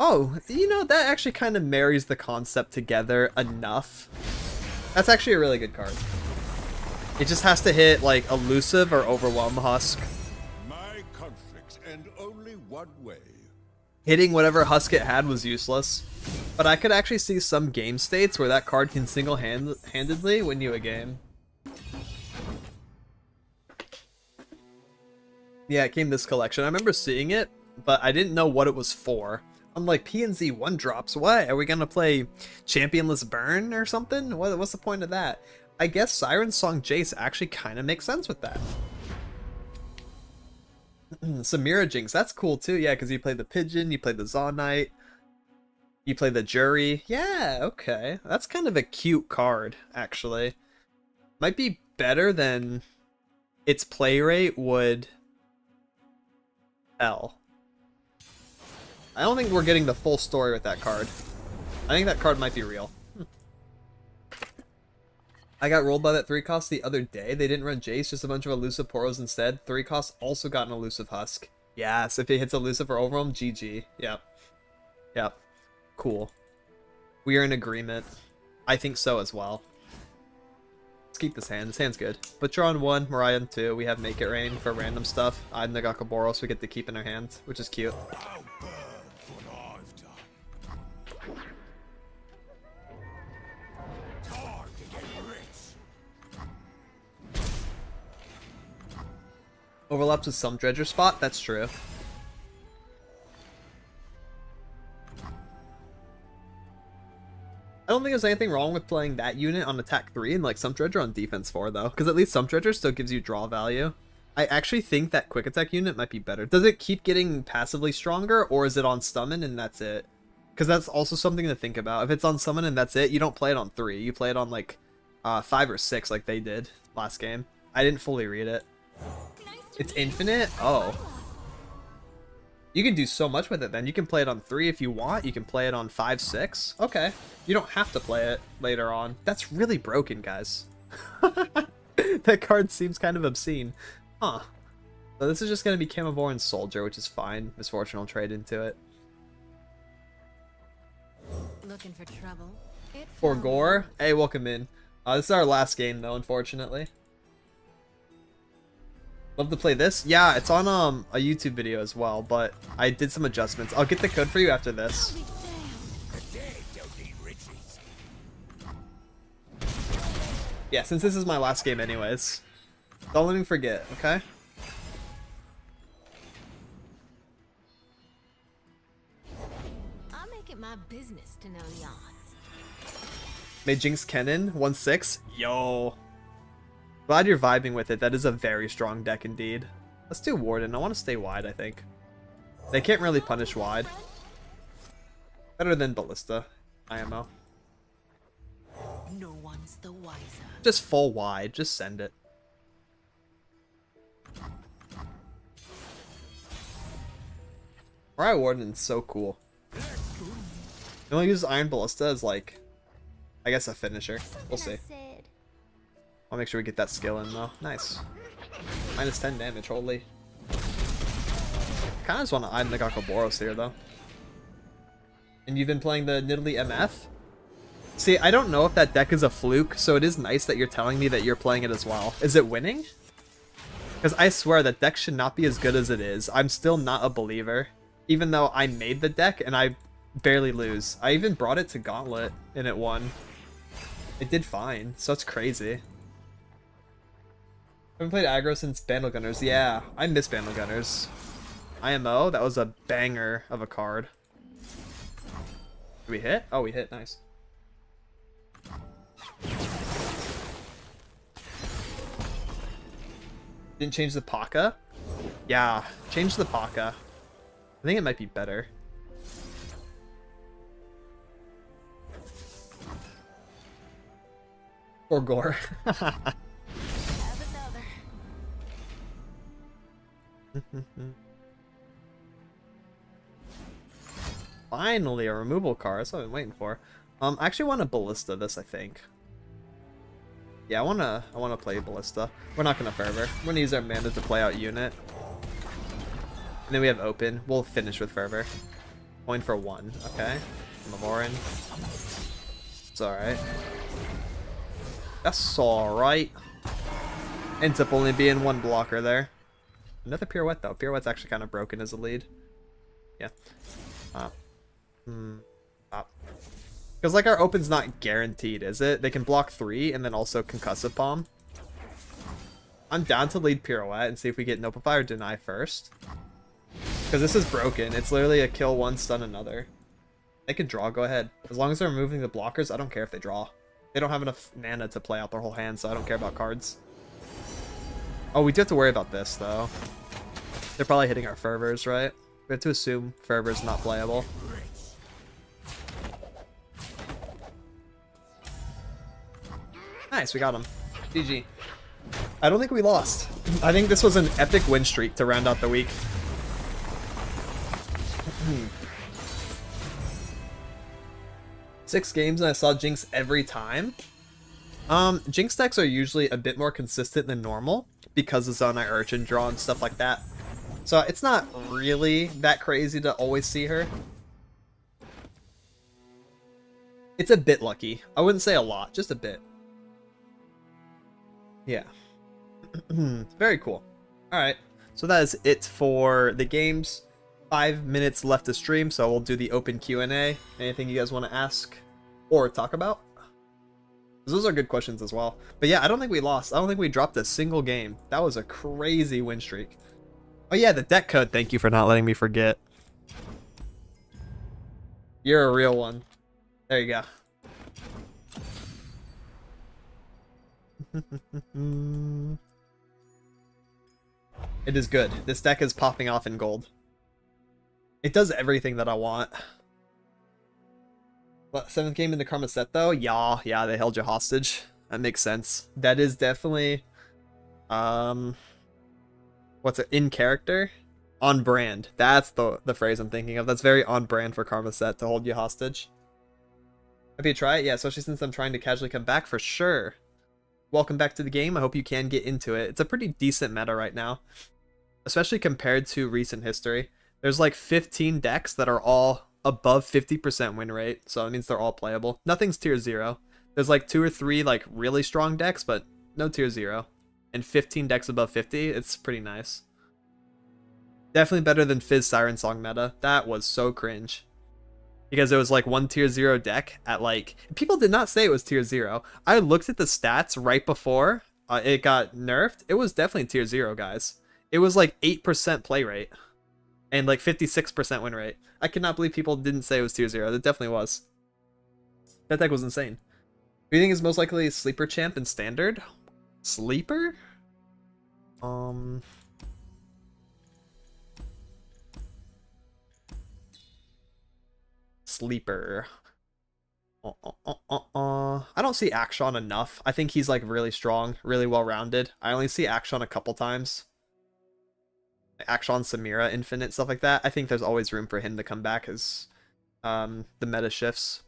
Oh, you know, that actually kind of marries the concept together enough. That's actually a really good card. It just has to hit, like, Elusive or Overwhelm Husk. my conflicts end only one way. Hitting whatever Husk it had was useless. But I could actually see some game states where that card can single-handedly win you a game. Yeah, it came this collection. I remember seeing it, but I didn't know what it was for. I'm like, PNZ 1-drops? What? Are we gonna play Championless Burn or something? What's the point of that? I guess Siren Song Jace actually kind of makes sense with that. Samira Jinx, that's cool too. Yeah, because you play the Pigeon, you play the Zaunite, you play the Jury. Yeah, okay. That's kind of a cute card, actually. Might be better than its play rate would tell. I don't think we're getting the full story with that card. I think that card might be real. I got rolled by that 3-cost the other day. They didn't run Jace, just a bunch of elusive Poros instead. 3-cost also got an elusive Husk. Yes, if it hits elusive or overwhelm, GG. Yep. Yep. Cool. We are in agreement. I think so as well. Let's keep this hand. This hand's good. Butcher on 1, Mariah on 2. We have Make It Rain for random stuff. I'm the Gakaboros we get to keep in our hand, which is cute. I'll burn for what I've done. Time to get rich. Overlaps with some Dredger spot? That's true. I don't think there's anything wrong with playing that unit on attack 3 and like some Dredger on defense 4 though, because at least some Dredger still gives you draw value. I actually think that quick attack unit might be better. Does it keep getting passively stronger, or is it on summon and that's it? Because that's also something to think about. If it's on summon and that's it, you don't play it on 3. You play it on like 5 or 6 like they did last game. I didn't fully read it. It's infinite? Oh. You can do so much with it then. You can play it on 3 if you want. You can play it on 5, 6. Okay. You don't have to play it later on. That's really broken, guys. That card seems kind of obscene. Huh. So this is just going to be Camivore and Soldier, which is fine. Misfortune will trade into it. Looking for trouble? For Gore? Hey, welcome in. This is our last game, though, unfortunately. Love to play this. Yeah, it's on a YouTube video as well, but I did some adjustments. I'll get the code for you after this. Yeah, since this is my last game anyways. Don't let me forget, okay? I'll make it my business to know the odds. Made Jinx Kennen 1-6. Yo. Glad you're vibing with it. That is a very strong deck indeed. Let's do Warden. I want to stay wide, I think. They can't really punish wide. Better than Ballista, IMO. No one's the wiser. Just full wide. Just send it. Alright, Warden's so cool. The only use Iron Ballista as like, I guess a finisher. We'll see. I'll make sure we get that skill in though. Nice. Minus 10 damage, holy. Kinda just want to item the Boros here though. And you've been playing the Nidalee MF? See, I don't know if that deck is a fluke, so it is nice that you're telling me that you're playing it as well. Is it winning? Because I swear that deck should not be as good as it is. I'm still not a believer. Even though I made the deck and I barely lose. I even brought it to Gauntlet and it won. It did fine, so it's crazy. Haven't played aggro since Bandle Gunners. Yeah, I miss Bandle Gunners. IMO, that was a banger of a card. Did we hit? Oh, we hit. Nice. Didn't change the Paka? Yeah, change the Paka. I think it might be better. Or Gore. Finally, a removal card. That's what I've been waiting for. I actually want to Ballista this, I think. Yeah, I wanna play Ballista. We're not gonna Fervor. We're gonna use our mana to play out unit. And then we have open. We'll finish with Fervor. Point for 1, okay? Mavorin. It's alright. That's alright. Ends up only being 1 blocker there. Another Pirouette though. Pirouette's actually kind of broken as a lead. Yeah. Because like our open's not guaranteed, is it? They can block 3 and then also Concussive Bomb. I'm down to lead Pirouette and see if we get Nopify or Deny first. Because this is broken. It's literally a kill 1, stun another. They could draw, go ahead. As long as they're removing the blockers, I don't care if they draw. They don't have enough mana to play out their whole hand, so I don't care about cards. Oh, we do have to worry about this, though. They're probably hitting our Fervors, right? We have to assume Fervor's not playable. Nice, we got him. GG. I don't think we lost. I think this was an epic win streak to round out the week. 6 games and I saw Jinx every time. Jinx decks are usually a bit more consistent than normal because of Zonai Urchin draw and stuff like that. So it's not really that crazy to always see her. It's a bit lucky. I wouldn't say a lot, just a bit. Yeah. Very cool. Alright, so that is it for the games. 5 minutes left to stream, so we'll do the open Q&A. Anything you guys want to ask or talk about? Those are good questions as well. But yeah, I don't think we lost. I don't think we dropped a single game. That was a crazy win streak. Oh yeah, the deck code. Thank you for not letting me forget. You're a real one. There you go. It is good. This deck is popping off in gold. It does everything that I want. What, 7th game in the Karma set though? Yeah, they held you hostage. That makes sense. That is definitely what's it, in character? On brand. That's the phrase I'm thinking of. That's very on brand for Karma set to hold you hostage. Happy to try it? Yeah, especially since I'm trying to casually come back for sure. Welcome back to the game. I hope you can get into it. It's a pretty decent meta right now, especially compared to recent history. There's like 15 decks that are all above 50% win rate, so it means they're all playable. Nothing's tier 0. There's like 2 or 3 like really strong decks, but no tier 0. and 15 decks above 50. It's pretty nice. Definitely better than Fizz Siren Song meta. That was so cringe. Because it was like one tier 0 deck at like... People did not say it was tier 0. I looked at the stats right before it got nerfed. It was definitely tier 0, guys. It was like 8% play rate. And like 56% win rate. I cannot believe people didn't say it was tier 0. It definitely was. That deck was insane. Who do you think is most likely sleeper champ in standard? Sleeper? Sleeper. I don't see Akshan enough. I think he's like really strong, really well-rounded. I only see Akshan a couple times. Akshan, Samira, Infinite, stuff like that. I think there's always room for him to come back as the meta shifts.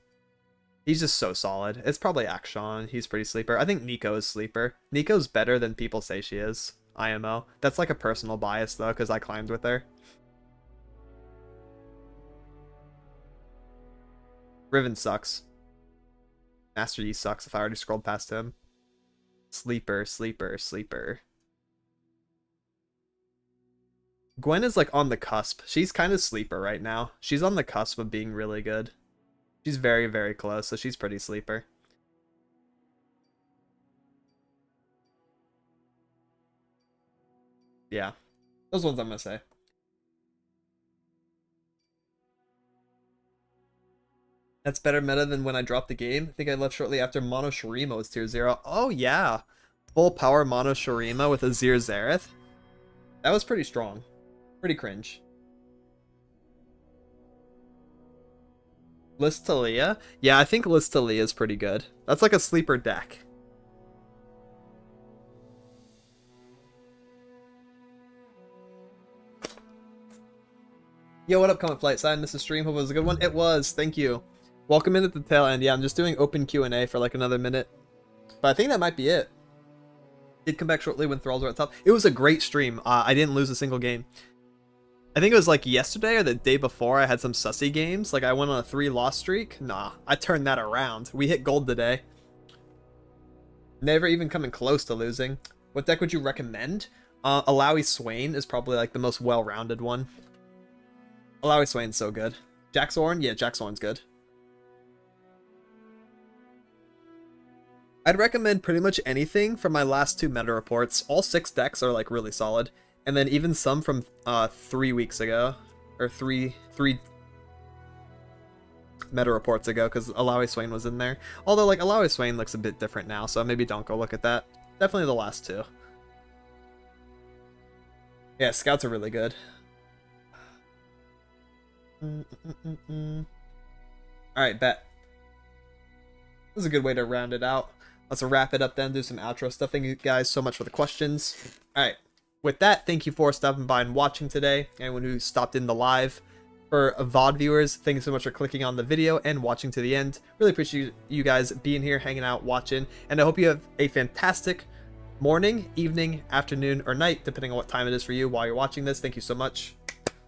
He's just so solid. It's probably Akshan. He's pretty sleeper. I think Nico is sleeper. Nico's better than people say she is. IMO. That's like a personal bias though, because I climbed with her. Riven sucks. Master Yi sucks if I already scrolled past him. Sleeper, sleeper, sleeper. Gwen is like on the cusp. She's kind of sleeper right now. She's on the cusp of being really good. She's very, very close, so she's pretty sleeper. Yeah. Those ones I'm gonna say. That's better meta than when I dropped the game. I think I left shortly after Mono Shurima was tier 0. Oh yeah. Full power Mono Shurima with a Azir Zareth. That was pretty strong. Pretty cringe. Listalia? Yeah, I think Listalia is pretty good. That's like a sleeper deck. Yo, what up, Comment Flight Sign? Missed the stream. Hope it was a good one. It was. Thank you. Welcome in at the tail end. Yeah, I'm just doing open Q&A for like another minute. But I think that might be it. Did come back shortly when Thralls were at top. It was a great stream. I didn't lose a single game. I think it was like yesterday or the day before I had some sussy games. Like I went on a 3-loss streak. Nah, I turned that around. We hit gold today. Never even coming close to losing. What deck would you recommend? Alawi Swain is probably like the most well-rounded one. Alawi Swain's so good. Jaxorn? Yeah, Jaxorn's good. I'd recommend pretty much anything from my last 2 meta reports. All 6 decks are like really solid. And then even some from 3 weeks ago. Or three meta reports ago, because Alawi Swain was in there. Although like Alawi Swain looks a bit different now, so maybe don't go look at that. Definitely the last 2. Yeah, scouts are really good. Alright, bet. This is a good way to round it out. Let's wrap it up then, do some outro stuff. Thank you guys so much for the questions. Alright, with that, thank you for stopping by and watching today. Anyone who stopped in the live. For VOD viewers, thank you so much for clicking on the video and watching to the end. Really appreciate you guys being here, hanging out, watching. And I hope you have a fantastic morning, evening, afternoon, or night, depending on what time it is for you while you're watching this. Thank you so much.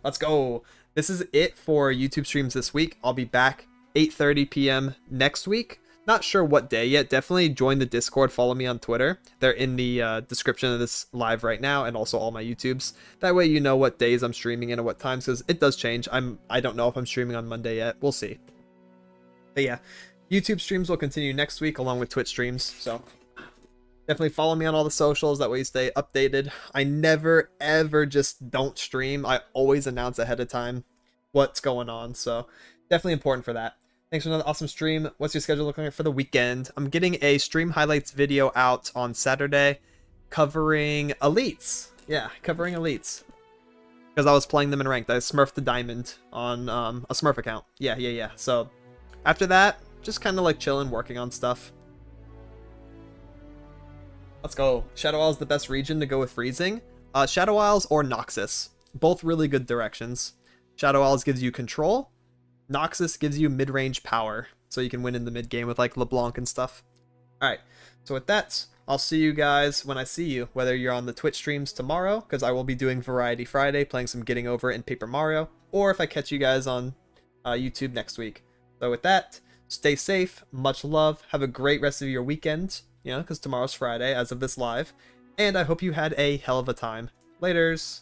Let's go. This is it for YouTube streams this week. I'll be back 8:30 p.m. next week. Not sure what day yet. Definitely join the Discord. Follow me on Twitter. They're in the description of this live right now, and also all my YouTubes. That way you know what days I'm streaming in and what times, because it does change. I don't know if I'm streaming on Monday yet. We'll see. But yeah, YouTube streams will continue next week along with Twitch streams. So definitely follow me on all the socials. That way you stay updated. I never ever just don't stream. I always announce ahead of time what's going on. So definitely important for that. Thanks for another awesome stream. What's your schedule looking like for the weekend? I'm getting a stream highlights video out on Saturday covering elites. Yeah, covering elites. Because I was playing them in ranked. I smurfed the diamond on a smurf account. Yeah. So after that, just kind of like chilling, working on stuff. Let's go. Shadow Isle is the best region to go with freezing. Shadow Isles or Noxus. Both really good directions. Shadow Isles gives you control. Noxus gives you mid-range power, so you can win in the mid-game with like LeBlanc and stuff. Alright, so with that, I'll see you guys when I see you, whether you're on the Twitch streams tomorrow, because I will be doing Variety Friday, playing some Getting Over It and Paper Mario, or if I catch you guys on YouTube next week. So with that, stay safe, much love, have a great rest of your weekend, you know, because tomorrow's Friday as of this live, and I hope you had a hell of a time. Laters!